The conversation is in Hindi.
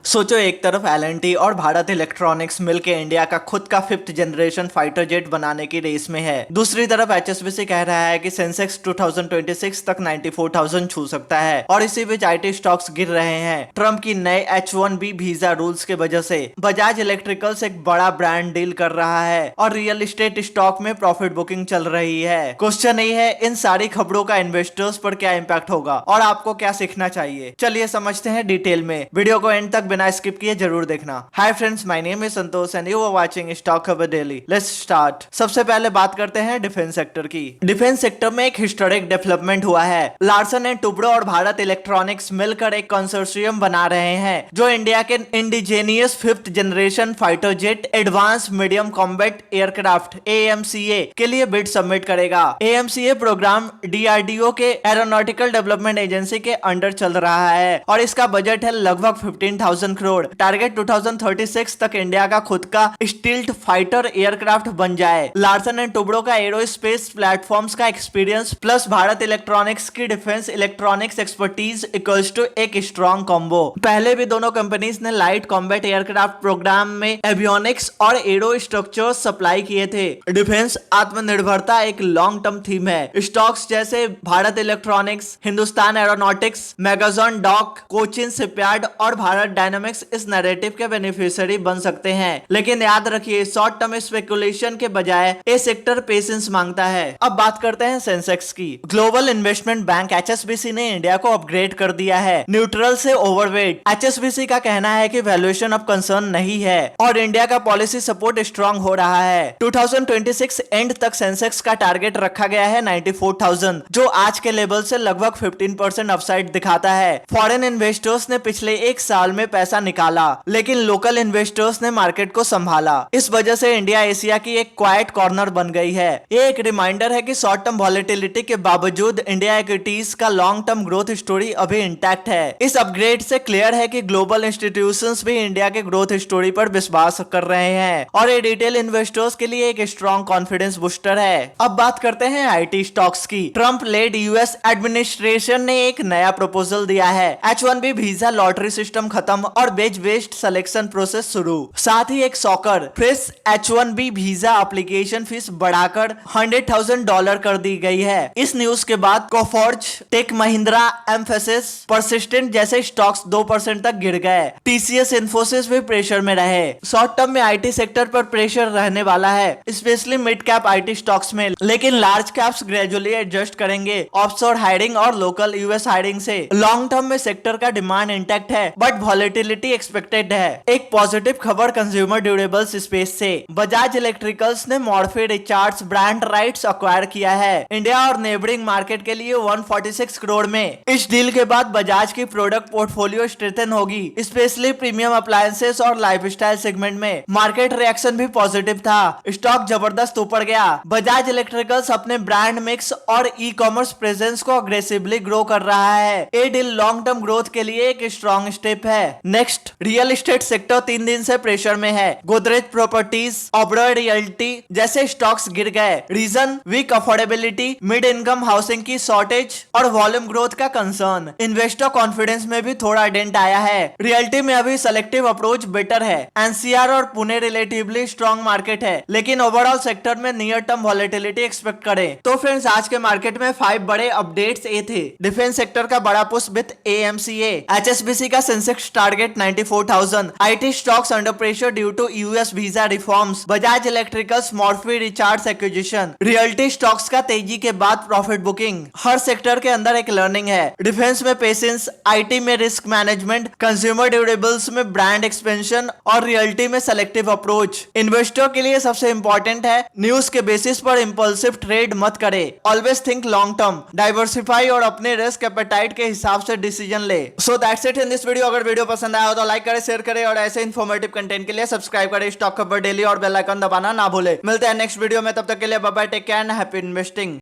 सोचो, एक तरफ एल&टी और भारत इलेक्ट्रॉनिक्स मिलकर इंडिया का खुद का 5th जनरेशन फाइटर जेट बनाने की रेस में है। दूसरी तरफ एचएसबीसी कह रहा है कि सेंसेक्स 2026 तक 94,000 छू सकता है और इसी बीच आईटी स्टॉक्स गिर रहे हैं ट्रम्प की नए H1B वीजा रूल्स की वजह से। बजाज इलेक्ट्रिकल्स एक बड़ा ब्रांड डील कर रहा है और रियल एस्टेट स्टॉक में प्रॉफिट बुकिंग चल रही है। क्वेश्चन ये है, इन सारी खबरों का इन्वेस्टर्स पर क्या इंपैक्ट होगा और आपको क्या सीखना चाहिए। चलिए समझते हैं डिटेल में। वीडियो को एंड तक बिना स्किप किए जरूर देखना। Hi friends, my name is Santosh and you are watching stock Khabar daily. Let's start. सबसे पहले बात करते हैं डिफेंस सेक्टर की। डिफेंस सेक्टर में एक हिस्टोरिक डेवलपमेंट हुआ है। लार्सन एंड टुब्रो और भारत इलेक्ट्रॉनिक्स मिलकर एक कंसोर्शियम बना रहे हैं जो इंडिया के इंडिजेनियस 5th generation fighter jet advance medium combat aircraft AMCA के लिए बिड सबमिट करेगा। AMCA प्रोग्राम DRDO के एरोनॉटिकल डेवलपमेंट एजेंसी के अंडर चल रहा है और इसका बजट है लगभग 15,000 करोड़। टारगेट 2036 तक इंडिया का खुद का स्टील्थ फाइटर एयरक्राफ्ट बन जाए। लार्सन एंड टुब्रो का एरोस्पेस प्लेटफॉर्म्स का एक्सपीरियंस प्लस भारत इलेक्ट्रॉनिक्स की defence electronics expertise equals to एक स्ट्रॉन्ग कॉम्बो। पहले भी दोनों कंपनीज ने लाइट कॉम्बैट एयरक्राफ्ट प्रोग्राम में एवियोनिक्स और एरो स्ट्रक्चर्स सप्लाई किए थे। डिफेंस आत्मनिर्भरता एक लॉन्ग टर्म थीम है। स्टॉक्स जैसे Bharat Electronics, Hindustan Aeronautics, Mazagon Dock, Cochin Shipyard और भारत डायनामिक्स इस नैरेटिव के बेनिफिशियरी बन सकते हैं। लेकिन याद रखिए, शॉर्ट टर्म स्पेकुलेशन के बजाय ये सेक्टर पेशेंस मांगता है। अब बात करते हैं सेंसेक्स की। ग्लोबल इन्वेस्टमेंट बैंक HSBC ने इंडिया को अपग्रेड कर दिया है न्यूट्रल से ओवरवेट। HSBC का कहना है कि वैल्यूएशन अब कंसर्न नहीं है और इंडिया का पॉलिसी सपोर्ट स्ट्रांग हो रहा है। 2026 एंड तक सेंसेक्स का टारगेट रखा गया है 94,000, जो आज के लेवल से लगभग 15% अपसाइड दिखाता है। फॉरेन इन्वेस्टर्स ने पिछले एक साल में पैसा निकाला, लेकिन लोकल इन्वेस्टर्स ने मार्केट को संभाला। इस वजह से इंडिया एशिया की एक क्वाइट कॉर्नर बन गई है। ये एक रिमाइंडर है कि शॉर्ट टर्म वॉलेटिलिटी के बावजूद इंडिया इक्विटीज का लॉन्ग टर्म ग्रोथ स्टोरी अभी इंटैक्ट है। इस अपग्रेड से क्लियर है कि ग्लोबल इंस्टीट्यूशंस भी इंडिया के ग्रोथ स्टोरी पर विश्वास कर रहे हैं और ये रिटेल इन्वेस्टर्स के लिए एक स्ट्रॉन्ग कॉन्फिडेंस बूस्टर है। अब बात करते हैं आईटी स्टॉक्स की। ट्रम्प लेड यूएस एडमिनिस्ट्रेशन ने एक नया प्रपोजल दिया है। H1B वीजा लॉटरी सिस्टम खत्म और बेज बेस्ड सिलेक्शन प्रोसेस शुरू। साथ ही एक soccer fresh H1B visa application fees बढ़ाकर $100,000 कर दी गई है। इस न्यूज के बाद कोफोर्ज, टेक महिंद्रा, एम्फेसिस, परसिस्टेंट जैसे स्टॉक्स 2% तक गिर गए। TCS, इन्फोसिस भी प्रेशर में रहे। शॉर्ट टर्म में आईटी सेक्टर पर प्रेशर रहने वाला है, specially mid cap IT stocks में, लेकिन लार्ज कैप्स ग्रेजुअली एडजस्ट करेंगे ऑफशोर हायरिंग और लोकल यूएस हायरिंग से। लॉन्ग टर्म में सेक्टर का डिमांड इंटैक्ट है बट वॉलेटिलिटी एक्सपेक्टेड है। एक पॉजिटिव खबर कंज्यूमर ड्यूरेबल्स स्पेस से। बजाज इलेक्ट्रिकल्स ने Morphe recharge brand rights acquire किया है इंडिया और नेबरिंग मार्केट के लिए 146 करोड़ में। इस डील के बाद बजाज की प्रोडक्ट पोर्टफोलियो स्ट्रेंथन होगी, स्पेशली प्रीमियम अप्लायंसेस और लाइफस्टाइल सेगमेंट में। मार्केट रिएक्शन भी पॉजिटिव था, स्टॉक जबरदस्त ऊपर गया। बजाज इलेक्ट्रिकल्स अपने ब्रांड मिक्स और ई कॉमर्स प्रेजेंस को अग्रेसिवली ग्रो कर रहा है। ये डील लॉन्ग टर्म ग्रोथ के लिए एक स्ट्रॉन्ग स्टेप है। नेक्स्ट, रियल एस्टेट सेक्टर 3 दिन से प्रेशर में है। गोदरेज प्रॉपर्टीज, ओबरॉय रियल्टी जैसे स्टॉक्स गिर गए। Reason, weak affordability, mid income housing की शॉर्टेज और वॉल्यूम ग्रोथ का कंसर्न। इन्वेस्टर कॉन्फिडेंस में भी थोड़ा डेंट आया है। रियल्टी में अभी सेलेक्टिव अप्रोच बेटर है। एनसीआर और पुणे रिलेटिवली स्ट्रॉन्ग मार्केट है, लेकिन ओवरऑल सेक्टर में नियर टर्म वॉलेटिलिटी एक्सपेक्ट करें। तो फ्रेंड्स, आज के मार्केट में 5 बड़े अपडेट्स ये थे। डिफेंस सेक्टर का बड़ा पुश विद AMCA, HSBC का sensex target 94,000, IT stocks under pressure due to US visa reforms, Bajaj Electricals Morphy Richards acquisition, realty stocks का तेजी के बाद प्रॉफिट बुकिंग। हर सेक्टर के अंदर एक लर्निंग है। डिफेंस में पेशेंस, आईटी में रिस्क मैनेजमेंट, कंज्यूमर ड्यूरेबल्स में ब्रांड एक्सपेंशन और रियल्टी में सेलेक्टिव अप्रोच। इन्वेस्टर के लिए सबसे इंपॉर्टेंट है, न्यूज के बेसिस पर इंपल्सिव ट्रेड मत करे। Always think long term, diversify और अपने रिस्क एपेटाइट के हिसाब से डिसीजन ले। So that's it in this video. अगर वीडियो पसंद आया हो तो लाइक करें, शेयर करें और ऐसे इन्फॉर्मेटिव कंटेंट के लिए सब्सक्राइब करें स्टॉक खबर डेली और बेल आइकन दबाना ना भूले। मिलते हैं नेक्स्ट वीडियो में, तब तक के लिए bye bye, take care and happy investing.